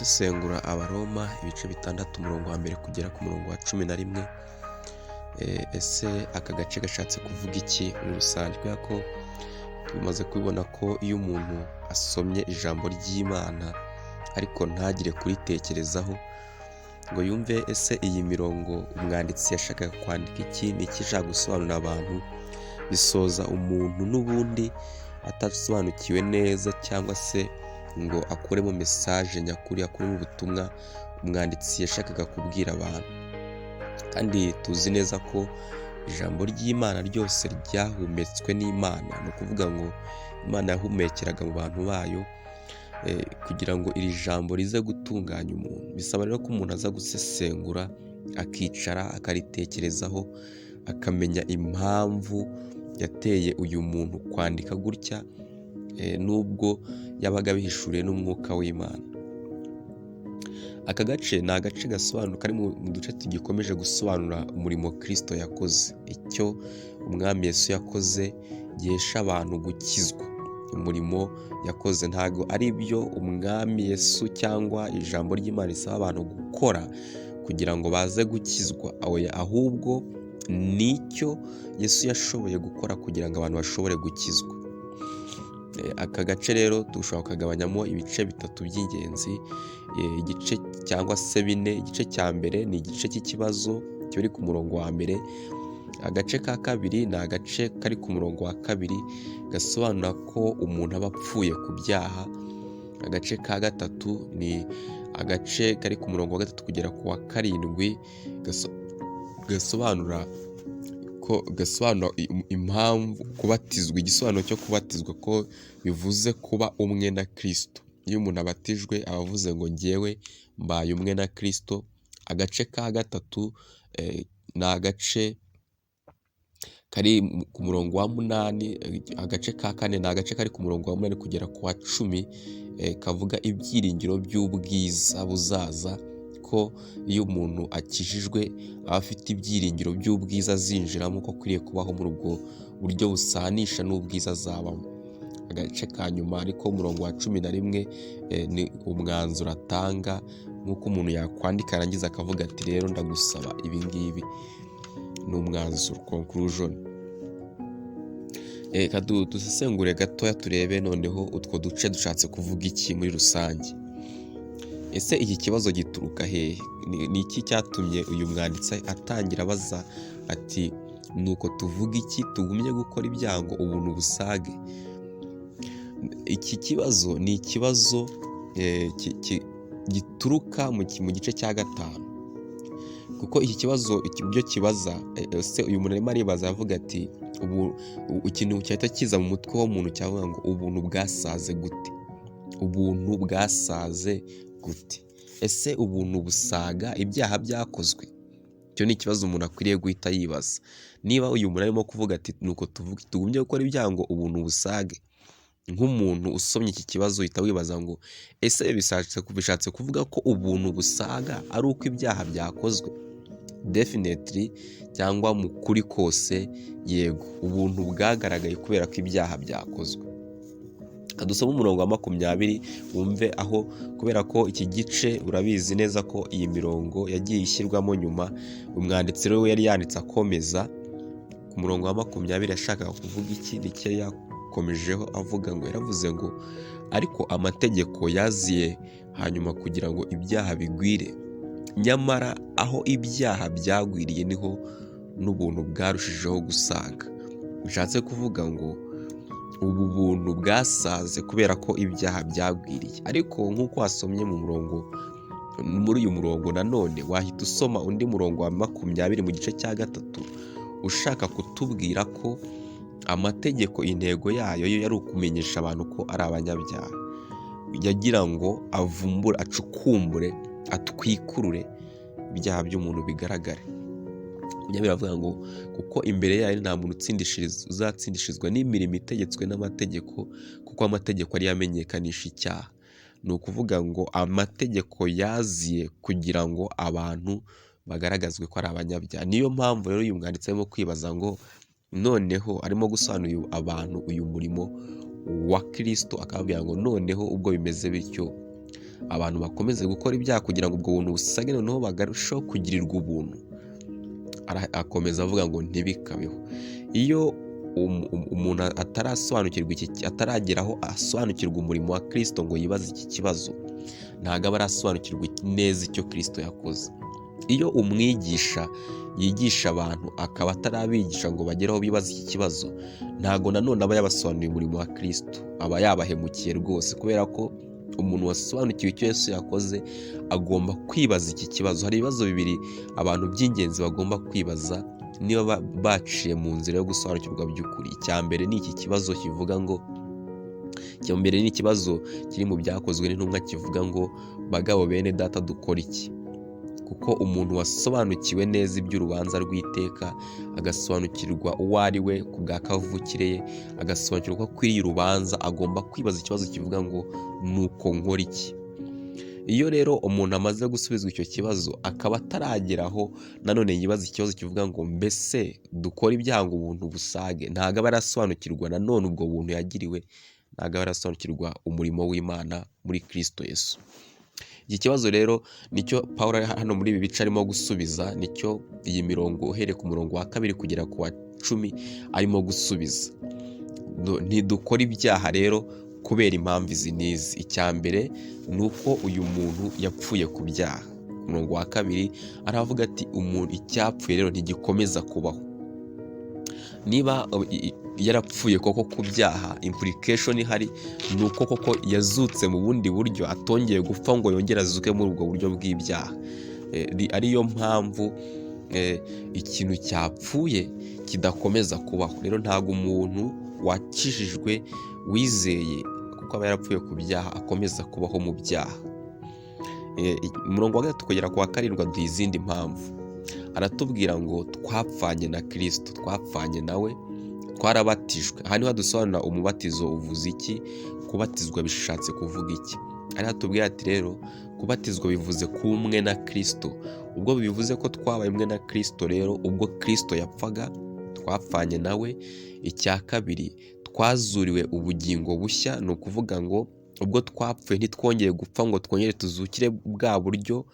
gusesengura Abaroma ibice 6 umurongo wa mbere kugera ku murongo wa 11. Ese aka gace gashatse kuvuga iki muri rusange? Kubera ko tumaze kubibona ko iyo umuntu asomye ijambo ry'Imana ariko ntagire kuritekerezaho ngo yumve ese iyi mirongo umwanditsi yashakaga kwandika iki, ni iki ishaka gusobanurira abantu, bisoza umuntu n'ubundi atasobanukiwe neza cyangwa se ngo akuremo mesaje nyakuri, akuremo ubutumwa umwanditsi yashakaga kubwira abantu. Kandi tuzi neza ko ijambo ry'Imana ryose ryahumetswe n'Imana, ni ukuvuga ngo Imana yahumekeraga mu bantu bayo kugira ngo iri jambo rize gutunganya umuntu. Bisaba rero ko umuntu aza gusesengura, akicara akaritekerezaho, akamenya impamvu yateye uyu muntu kwandika gutya, nubwo yabaga bihishuriye n'umwuka w'Imana. Aka gace ni agace gasobanura, kari mu duce tugikomeje gusobanura umurimo Kristo yakoze, icyo umwami Yesu yakoze gihesha abantu gukizwa. Umurimo yakoze ntago ari ibyo umwami Yesu cyangwa ijambo ry'Imana risaba abantu gukora kugira ngo baze gukizwa, ahubwo nicyo Yesu yashoboye gukora kugira ngo abantu bashobore gukizwa. Aka gace rero dushobora kugabanyamo ibice 3 by'ingenzi, igice cyangwa se 4. Igice cya mbere ni igice cy'ikibazo kiri ku murongo wa mbere. Agace ka kabiri ni agace kari ku murongo wa 2 gasobanura ko umuntu aba apfuye ku byaha. Agace ka gatatu ni agace kari ku murongo wa 3 kugera ku wa 7 gasobanura impamvu kubatizwa. Igisobanuro cyo kubatizwa ko bivuze kuba umwe na Kristo. Iyo umuntu abatijwe aba avuze ngo njyewe mbaye umwe na Kristo. Agace ka gatatu ni agace kari ku murongo wa 8. Agace ka 4 ni agace kari ku murongo wa 8 kugera ku wa 10, kavuga ibyiringiro by'ubwiza buzaza, ko iyo umuntu akijijwe aba afite ibyiringiro by'ubwiza azinjiramo, ko akwiriye kubaho muri ubwo buryo busanisha n'ubwiza azabamo. Agace ka nyuma ariko umurongo wa 11 ni umwanzuro atanga, nk'uko umuntu yakwandika arangiza akavuga ati rero ndagusaba ibi ngibi. Ni umwanzuro, conclusion. Dusesengure gatoya turebe noneho utwo duce dushatse kuvuga iki muri rusange. Ese iki kibazo gituruka hehe? Ni iki cyatumye uyu mwanditsi atangira abaza ati nuko tuvuga iki, tugumye gukora ibyaha ngo ubuntu busage? Iki kibazo ni ikibazo gituruka mu gice cya 5, kuko iki kibazo ibyo kibaza, ese uyu muntu arimo aribaza avuga ati ikintu cyahita kiza mu mutwe w'umuntu cyavuga ngo ubuntu bwasaze gute? Ubuntu bwasaze gute? Ese ubuntu busaga ibyaha byakozwe? Icyo ni ikibazo umuntu akwiriye guhita yibaza. Niba uyu muntu arimo kuvuga ati nuko tuvuga tugumye gukora ibyaha ngo ubuntu busage, nk'umuntu usomye iki kibazo uhita wibaza ngo ese bishatse kuvuga ko ubuntu busaga ari uko ibyaha byakozwe? Definitely, cyangwa mu kuri kose yego, ubuntu bwagaragaye kubera ko ibyaha byakozwe. Dusoma umurongo wa 20 wumve aho, kubera ko iki gice urabizi neza ko iyi mirongo yagiye ishyirwamo nyuma. Umwanditsi rero yari yanditse akomeza ku murongo wa 20 yashakaga kuvuga iki, nicyo yakomejeho avuga ngo, yaravuze ngo ariko amategeko yaziye hanyuma kugira ngo ibyaha bigwire, nyamara aho ibyaha byagwiriye niho n'ubuntu bwarushijeho gusaga. Bishatse kuvuga ngo ubu buntu bwasaze kubera ko ibyaha byagwiriye. Ariko nk'uko wasomye muri uyu murongo nanone wahita usoma undi murongo wa 20 mu gice cya 3 ushaka kutubwira ko amategeko intego yayo yari ukumenyesha abantu ko ari abanyabyaha. Yagira ngo avumbure, acukumbure, atwikurure ibyaha by'umuntu bigaragare. Biravuga ngo kuko imbere yayo nta muntu uzatsindishirizwa n'imirimo itegetswe n'amategeko, kuko amategeko ari yamenyekanisha icyaha. Ni ukuvuga ngo amategeko yaziye kugira ngo abantu bagaragazwe ko ari abanyabyaha. Niyo mpamvu rero uyu mwanditsi arimo kwibaza ngo noneho arimo gusobanurira abantu uyu murimo wa Kristo, akababwira ngo noneho ubwo bimeze bityo abantu bakomeze gukora ibyaha kugira ngo ubwo buntu busage noneho bagarusheho kugirirwa ubuntu. Akomeza avuga ngo ntibikabeho. Iyo umuntu atarasobanukirwa atarageraho asobanukirwa umurimo wa Kristo ngo yibaze iki kibazo, ntabwo aba arasobanukirwa neza icyo Kristo yakoze. Iyo umwigisha yigisha abantu akaba atarabigisha ngo bagere aho bibaza iki kibazo, ntabwo nanone aba yabasobanuriye umurimo wa Kristo, aba yabahemukiye rwose, kubera ko umuntu wasobanukiwe icyo Yesu yakoze agomba kwibaza iki kibazo. Hari ibibazo bibiri abantu by'ingenzi bagomba kwibaza niba baciye mu nzira yo gusobanukirwa by'ukuri. Icya mbere ni iki kibazo kivuga ngo, icya mbere ni ikibazo kiri mu Byakozwe n'Intumwa kivuga ngo bagabo bene data dukora iki? Kuko umuntu wasobanukiwe neza iby'urubanza rw'iteka, agasobanukirwa uwo ari we ku bwa kavukire ye, agasobanukirwa ko akwiriye urubanza, agomba kwibaza ikibazo kivuga ngo nuko nkora iki? Iyo rero umuntu amaze gusubizwa icyo kibazo akaba atarageraho nanone yibaza ikibazo kivuga ngo mbese dukora ibyaha ngo ubuntu busage, ntabwo aba arasobanukirwa nanone ubwo buntu yagiriwe, ntabwo aba arasobanukirwa umurimo w'Imana muri Kristo Yesu. Iki kibazo rero nicyo Pawulo hano muri ibi bice arimo gusubiza, nicyo iyi mirongo uhereye ku murongo wa 2 kugera ku wa 10 arimo gusubiza. Ntidukora ibyaha rero kubera impamvu izi n'izi. Icya mbere ni uko uyu muntu yapfuye ku byaha. Umurongo wa 2 aravuga ati umuntu icyapfuye rero ntigikomeza kubaho. Niba yarapfuye koko ku byaha, implication ihari ni uko koko yazutse mu bundi buryo, atongeye gupfa ngo yongere azuke muri ubwo buryo bw'ibyaha. Ariyo mpamvu ikintu cyapfuye kidakomeza kubaho. Rero ntabwo umuntu wakijijwe wizeye kuko aba yarapfuye ku byaha akomeza kubaho mu byaha. Umurongo wa 3 kugera ku wa 7 aduha izindi mpamvu. Aratubwira ngo twapfanye na Kristo, twapfanye nawe, twarabatijwe. Aha niho hadusobanura umubatizo uvuze iki, kubatizwa bishatse kuvuga iki. Aratubwira ati rero kubatizwa bivuze kuba umwe na Kristo. Ubwo bivuze ko twabaye umwe na Kristo, rero ubwo Kristo yapfaga twapfanye nawe. Icya kabiri, twazuriwe ubugingo bushya, ni ukuvuga ngo ubwo twapfuye ntitwongeye gupfa ngo twongere tuzukire bwa buryo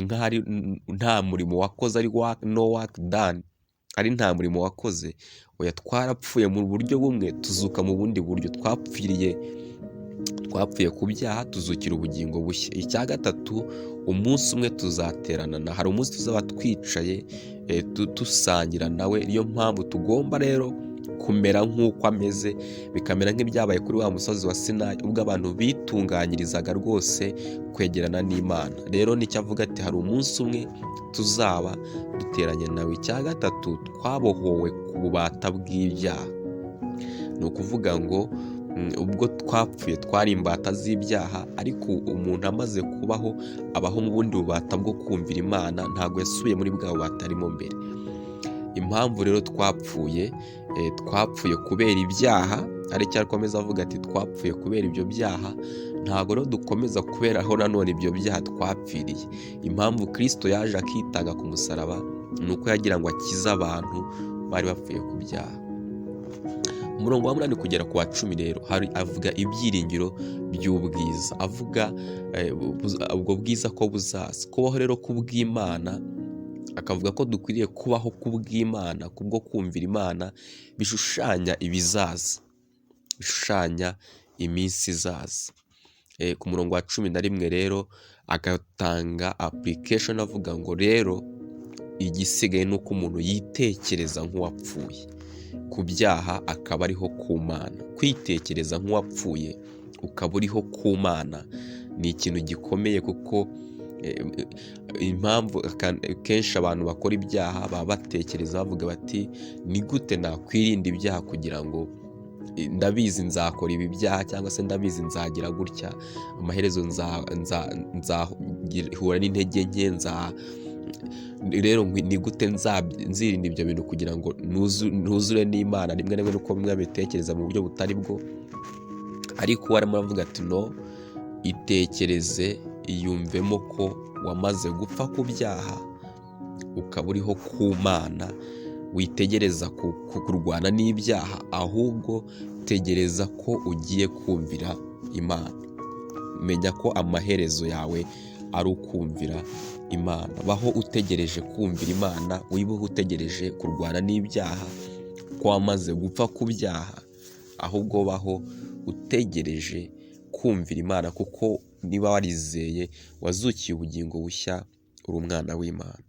nk'ahari nta murimo wakoze, ari no work done, ari nta murimo wakoze. Oya, twarapfuye mu buryo bumwe tuzuka mu bundi buryo. Twapfuye ku byaha tuzukira ubugingo bushya. Icya gatatu, umunsi umwe tuzaterana. Hari umunsi tuzaba twicaye dusangira nawe. Niyo mpamvu tugomba rero kumera nk'uko ameze, bikamera nk'ibyabaye kuri wa musozi wa Sinayi ubwo abantu bitunganyirizaga rwose kwegerana n'Imana. Rero nicyo avuga ati hari umunsi umwe tuzaba duteranye nawe. Icya gatatu, twabohowe ku bubata bw'ibyaha. Ni ukuvuga ngo ubwo twapfuye twari imbata z'ibyaha, ariko umuntu amaze kubaho abaho mu bundi bubata bwo kumvira Imana, ntabwo yasubiye muri bwa bubata arimo mbere. Impamvu rero twapfuye kubera ibyaha, ari cyo akomeza avuga ati twapfuye kubera ibyo byaha. Ntabwo rero dukomeza kuberaho nanone ibyo byaha twapfiriye. Impamvu Kristo yaje akitanga ku musaraba ni uko yagira ngo akize abantu bari bapfuye ku byaha. Umurongo wa 8 kugera ku wa 10 rero avuga ibyiringiro by'ubwiza, avuga ubwo bwiza ko buzaza, kubaho rero kubw'Imana. Akavuga ko dukwiriye kubaho kubw'Imana, kubwo kumvira Imana, bishushanya ibizaza, bishushanya iminsi izaza. Ku murongo wa 11 rero agatanga application avuga ngo rero igisigaye ni uko umuntu yitekereza nk'uwapfuye ku byaha akaba ariho ku Mana. Kwitekereza nk'uwapfuye ukaba uriho ku Mana ni ikintu gikomeye, kuko impamvu kenshi abantu bakora ibyaha baba batekereza bavuga bati ni gute nakwirinda ibyaha kugira ngo ndabizi nzakora ibi byaha, cyangwa se ndabizi nzagira gutya, amaherezo nzahura n'intege nke, rero ni gute nzirinda ibyo bintu kugira ngo ntuzure n'Imana. Rimwe na rimwe nuko bimwe bitekereza mu buryo butari bwo, ariko warimo aravuga ati no, itekereze, iyumvemo ko wamaze gupfa ku byaha ukaba uriho ku Mana. Witegereza kurwana n'ibyaha, ahubwo tegereza ko ugiye kumvira Imana. menya ko amaherezo yawe ari ukumvira Imana. Baho utegereje kumvira Imana, wibuhe utegereje kurwana n'ibyaha ko wamaze gupfa ku byaha, ahubwo baho utegereje kumvira Imana, kuko niba warizeye wazukiye ubugingo bushya, uri umwana w'Imana.